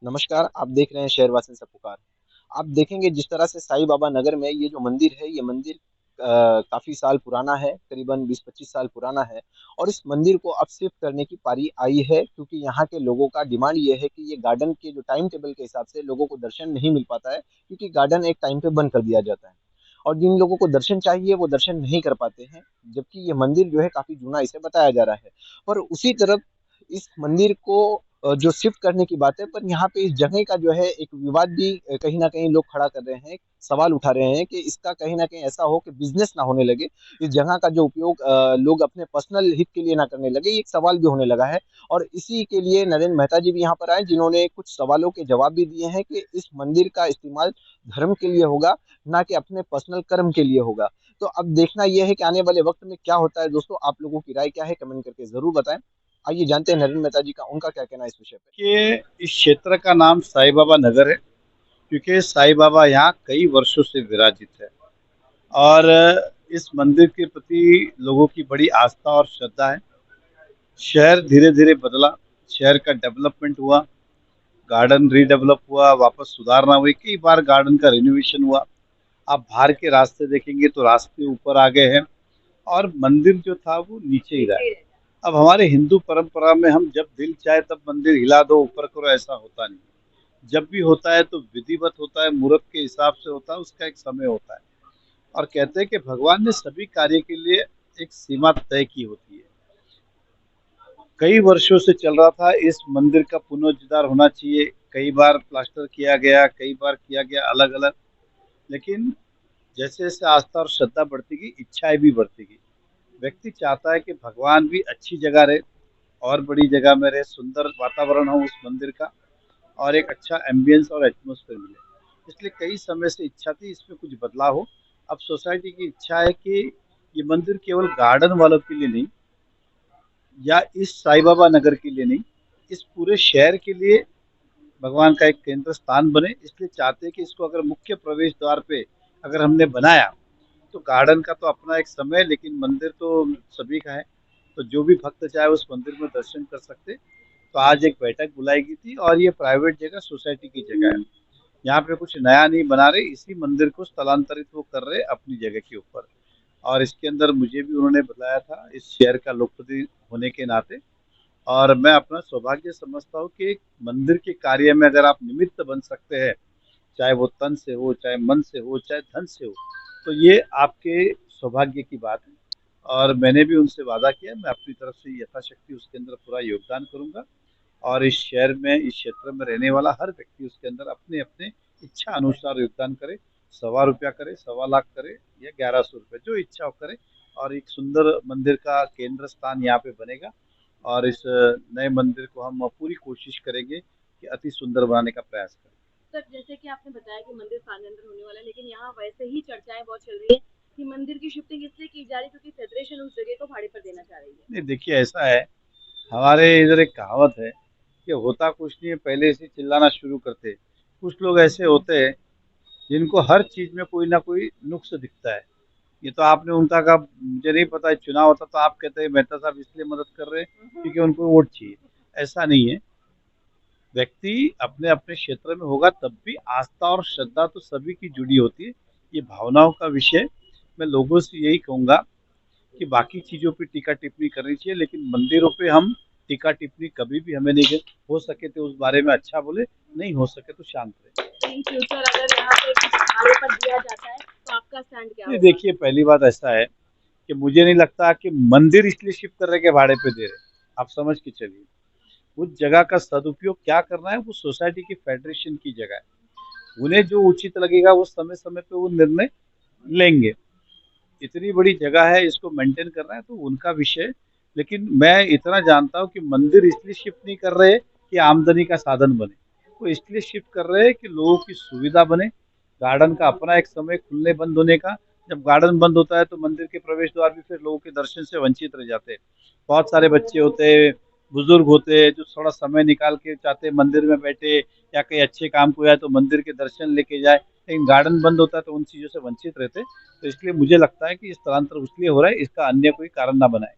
नमस्कार, आप देख रहे हैं शहरवासियों से पुकार। आप देखेंगे जिस तरह से साईं बाबा नगर में ये जो मंदिर है, ये मंदिर काफ़ी साल पुराना है, करीबन 20-25 साल पुराना है और इस मंदिर को अब शिफ्ट करने की पारी आई है क्योंकि यहाँ के लोगों का डिमांड ये है कि ये गार्डन के जो टाइम टेबल के हिसाब से लोगों को दर्शन नहीं मिल पाता है क्योंकि गार्डन एक टाइम पे बंद कर दिया जाता है और जिन लोगों को दर्शन चाहिए वो दर्शन नहीं कर पाते हैं, जबकि ये मंदिर जो है काफ़ी जूना इसे बताया जा रहा है। पर उसी तरफ इस मंदिर को जो शिफ्ट करने की बात है, पर यहाँ पे इस जगह का जो है एक विवाद भी कहीं ना कहीं लोग खड़ा कर रहे हैं, सवाल उठा रहे हैं कि इसका कहीं ना कहीं ऐसा हो कि बिजनेस ना होने लगे, इस जगह का जो उपयोग लोग अपने पर्सनल हित के लिए ना करने लगे, ये एक सवाल भी होने लगा है। और इसी के लिए नरेंद्र मेहता जी भी यहाँ पर आए, जिन्होंने कुछ सवालों के जवाब भी दिए हैं कि इस मंदिर का इस्तेमाल धर्म के लिए होगा, ना कि अपने पर्सनल कर्म के लिए होगा। तो अब देखना यह है कि आने वाले वक्त में क्या होता है। दोस्तों, आप लोगों की राय क्या है, कमेंट करके जरूर बताएं। आइए जानते हैं नरेंद्र मेहता जी का उनका क्या कहना है इस विषय पे। कि इस क्षेत्र का नाम साईं बाबा नगर है क्योंकि साईं बाबा यहाँ कई वर्षों से विराजित है। और इस मंदिर के प्रति लोगों की बड़ी आस्था और श्रद्धा है। शहर धीरे धीरे बदला, शहर का डेवलपमेंट हुआ, गार्डन रीडेवलप हुआ, वापस सुधारना हुई, कई बार गार्डन का रिनोवेशन हुआ। आप बाहर के रास्ते देखेंगे तो रास्ते ऊपर आ गए हैं और मंदिर जो था वो नीचे ही रहा है। अब हमारे हिंदू परंपरा में हम जब दिल चाहे तब मंदिर हिला दो ऊपर करो, ऐसा होता नहीं। जब भी होता है तो विधिवत होता है, मुहूर्त के हिसाब से होता है, उसका एक समय होता है। और कहते हैं कि भगवान ने सभी कार्य के लिए एक सीमा तय की होती है। कई वर्षों से चल रहा था, इस मंदिर का पुनरुद्धार होना चाहिए। कई बार प्लास्टर किया गया, कई बार किया गया अलग अलग, लेकिन जैसे जैसे आस्था और श्रद्धा बढ़ती गई, इच्छाएं भी बढ़ती गई। व्यक्ति चाहता है कि भगवान भी अच्छी जगह रहे, और बड़ी जगह में रहे, सुंदर वातावरण हो उस मंदिर का, और एक अच्छा एम्बियंस और एटमोसफेयर मिले। इसलिए कई समय से इच्छा थी इसमें कुछ बदलाव हो। अब सोसाइटी की इच्छा है कि ये मंदिर केवल गार्डन वालों के लिए नहीं, या इस साईं बाबा नगर के लिए नहीं, इस पूरे शहर के लिए भगवान का एक केंद्र स्थान बने। इसलिए चाहते हैं कि इसको अगर मुख्य प्रवेश द्वार पे अगर हमने बनाया तो गार्डन का तो अपना एक समय, लेकिन मंदिर तो सभी का है। तो जो भी भक्त चाहे उस मंदिर में दर्शन कर सकते। तो आज एक बैठक बुलाई गई थी और ये प्राइवेट जगह, सोसाइटी की जगह है। यहाँ पे कुछ नया नहीं बना रहे, इसी मंदिर को स्थलांतरित वो कर रहे अपनी जगह के ऊपर। और इसके अंदर मुझे भी उन्होंने बताया था इस शहर का लोकप्रतिनिधि होने के नाते। और मैं अपना सौभाग्य समझता हूँ कि एक मंदिर के कार्य में अगर आप निमित्त बन सकते हैं, चाहे वो तन से हो, चाहे मन से हो, चाहे धन से हो, तो ये आपके सौभाग्य की बात है। और मैंने भी उनसे वादा किया, मैं अपनी तरफ से यथाशक्ति उसके अंदर पूरा योगदान करूंगा। और इस शहर में, इस क्षेत्र में रहने वाला हर व्यक्ति उसके अंदर अपने अपने इच्छा अनुसार योगदान करे। 1.25 रुपया करे, 1.25 लाख करे, या 1100 रुपये, जो इच्छा हो करे। और एक सुंदर मंदिर का केंद्र स्थान यहाँ पे बनेगा। और इस नए मंदिर को हम पूरी कोशिश करेंगे कि अति सुंदर बनाने का प्रयास करें। सर, जैसे कि आपने बताया कि मंदिर साल के अंदर होने वाला है, लेकिन यहाँ वैसे ही चर्चाएं बहुत चल रही है कि मंदिर की शिफ्टिंग इसलिए की जा रही है क्योंकि फेडरेशन उस जगह को भाड़े पर देना चाह रही है। नहीं, देखिए ऐसा है, हमारे इधर एक कहावत है कि होता कुछ नहीं है पहले से चिल्लाना शुरू करते। कुछ लोग ऐसे होते हैं जिनको हर चीज में कोई ना कोई नुक्स दिखता है। ये तो आपने उनका कहा, मुझे नहीं पता है, चुनाव होता तो आप कहते हैं मेहता साहब इसलिए मदद कर रहे हैं क्योंकि उनको वोट चाहिए। ऐसा नहीं है। व्यक्ति अपने अपने क्षेत्र में होगा तब भी आस्था और श्रद्धा तो सभी की जुड़ी होती है। ये भावनाओं का विषय। मैं लोगों से यही कहूंगा कि बाकी चीजों पे टीका टिप्पणी करनी चाहिए, लेकिन मंदिरों पे हम टीका टिप्पणी कभी भी हमें नहीं करें। हो सके तो उस बारे में अच्छा बोले, नहीं हो सके तो शांत रहे। इन फ्यूचर अगर यहाँ पे कुछ भाड़े पर दिया जाता है तो आपका स्टैंड क्या नहीं, होगा? देखिए पहली बात ऐसा है कि मुझे नहीं लगता कि मंदिर इसलिए शिफ्ट कर रहे के भाड़े पे दे रहे। आप समझ के चलिए, उस जगह का सदुपयोग क्या करना है वो सोसाइटी की, फेडरेशन की जगह है। उन्हें जो उचित लगेगा वो समय समय पे वो निर्णय लेंगे। इतनी बड़ी जगह है, इसको मेंटेन करना है तो उनका विषय। लेकिन मैं इतना जानता हूँ कि मंदिर इसलिए शिफ्ट नहीं कर रहे कि आमदनी का साधन बने, वो इसलिए शिफ्ट कर रहे हैं कि लोगों की सुविधा बने। गार्डन का अपना एक समय खुलने बंद होने का। जब गार्डन बंद होता है तो मंदिर के प्रवेश द्वार भी फिर लोगों के दर्शन से वंचित रह जाते हैं। बहुत सारे बच्चे होते हैं, बुजुर्ग होते हैं, जो थोड़ा समय निकाल के चाहते हैं मंदिर में बैठे, या कहीं अच्छे काम को आए तो मंदिर के दर्शन लेके जाए, लेकिन गार्डन बंद होता है तो उन चीजों से वंचित रहते हैं। तो इसलिए मुझे लगता है कि स्थलांतर इसलिए हो रहा है, इसका अन्य कोई कारण ना बनाए।